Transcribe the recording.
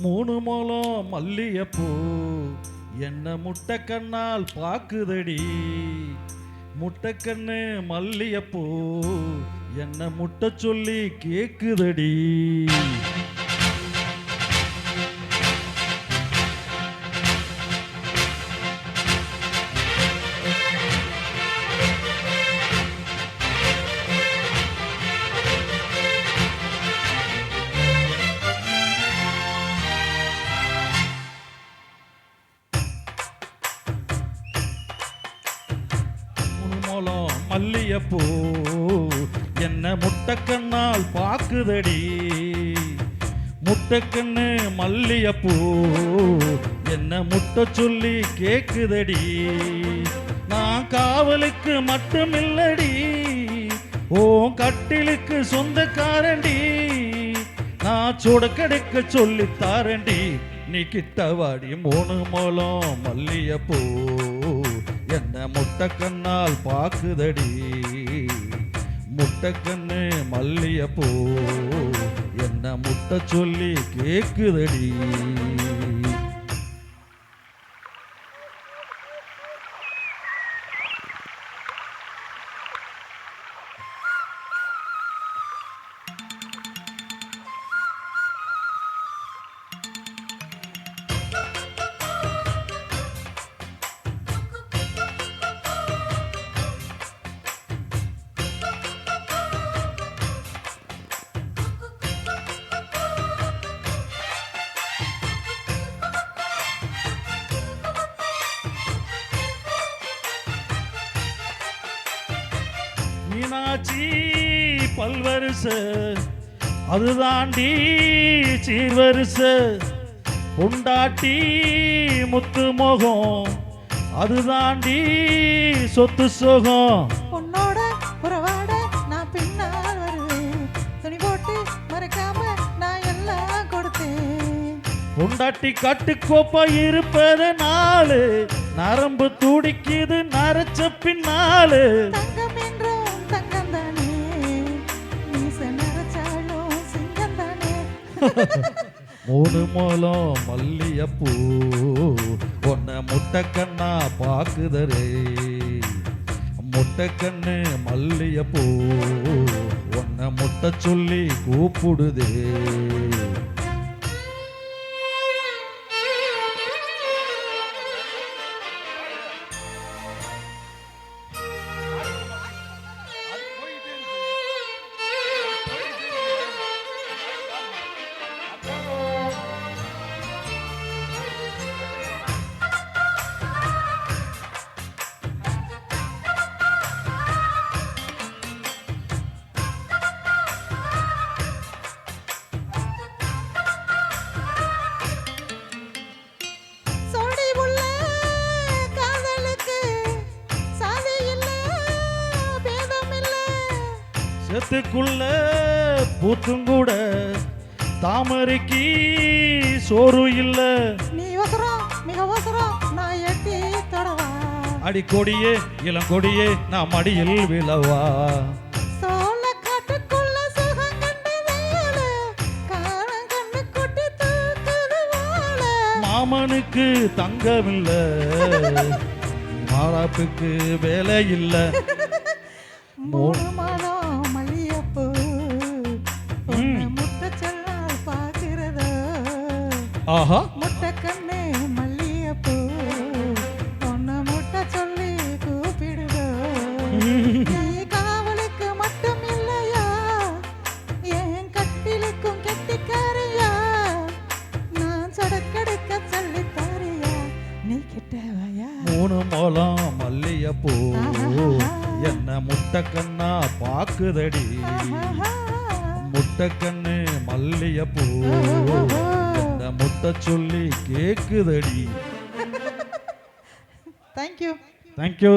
மூணு முழம் மல்லியப்பூ என்ன முட்டை கண்ணால் பாக்குதடி. முட்டைக்கண்ணு மல்லியப்பூ என்ன முட்டை சொல்லி கேக்குதடி. மல்லியப்பூ என்ன முட்டைக்கண்ணால் பாக்குதடி. முட்டைக்கண்ணு மல்லியப்பூ என்ன முட்டை சொல்லி கேக்குதடி. நான் காவலுக்கு மட்டுமில்லடி, ஓ கட்டிலுக்கு சொந்தக்காரண்டி. நான் சுடக்கெடுக்க சொல்லி தாரண்டி, நீ கிட்டவாடி. மூணு முழம் மல்லியப்பூ என்ன முட்டைக்கண்ணால் பாக்குதடி. முட்டைக்கண்ணு மல்லியப்பூ என்ன முட்டை சொல்லி கேக்குதடி. மீனாட்சி பல்வரிச அதுதாண்டி சீர்வரிச. பொண்டாட்டி முத்து முகம் அதுதாண்டி சொத்து சுகம். உன்னோட உறவாட நான் பின்னால் வருவேன், துணி போட்டு மறைக்காம நான் எல்லாம் கொடுத்தேன். பொண்டாட்டி கட்டுக்கோப்பா இருப்பதனால நரம்பு துடிக்குது நரைச்ச பின்னாலு. தங்கம் என்றும் தங்கம் தானே, மீச நரைச்சாலும் சிங்கம் தானே. மூணு முழம் மல்லியப்பூ உன்னை முட்டைக்கண்ணா பாக்குதரே. முட்டைக்கண்ணு மல்லியப்பூ உன்னை முட்டை சொல்லி கூப்பிடுதே. சேத்துக்குள்ள பூத்துங்கூட தாமரைக்கு சோறு இல்ல. நீ அவசரம் மிக அவசரம், நான் எட்டி தொடவா. அடிக்கொடியே இளங்கொடியே நான் மடியில் விழவா. சோழ காட்டுக்குள்ள சுகம் கண்டு வேலை காலம் கண்ணு கொட்டி தூக்குது வாழ. மாமனுக்கு தங்கமில்ல, மாறாப்புக்கு வேலை இல்ல. மூணு மாதம் மல்லியப்பூ முட்டை சொல்லால் பாக்குறதோ. ஆஹா முட்டைக்கண்ணு மல்லியப்பூ ஒன்ன முட்டை சொல்லி கூப்பிடுதோ. நீ காவலுக்கு மட்டும் இல்லையா, என் கட்டிலுக்கும் கெட்டிக்காரியா. நான் சொடக்கெடுக்க சொல்லி தாரியா, நீ கிட்டவாயா. மூணு முழம் மல்லியப்பூ என்ன முட்டைக்கண்ணா பாக்குதடி. முட்டைக்கண்ணு மல்லியப்பூ என்ன முட்டை சொல்லி கேக்குதடி. தேங்க்யூ. தேங்க்யூ.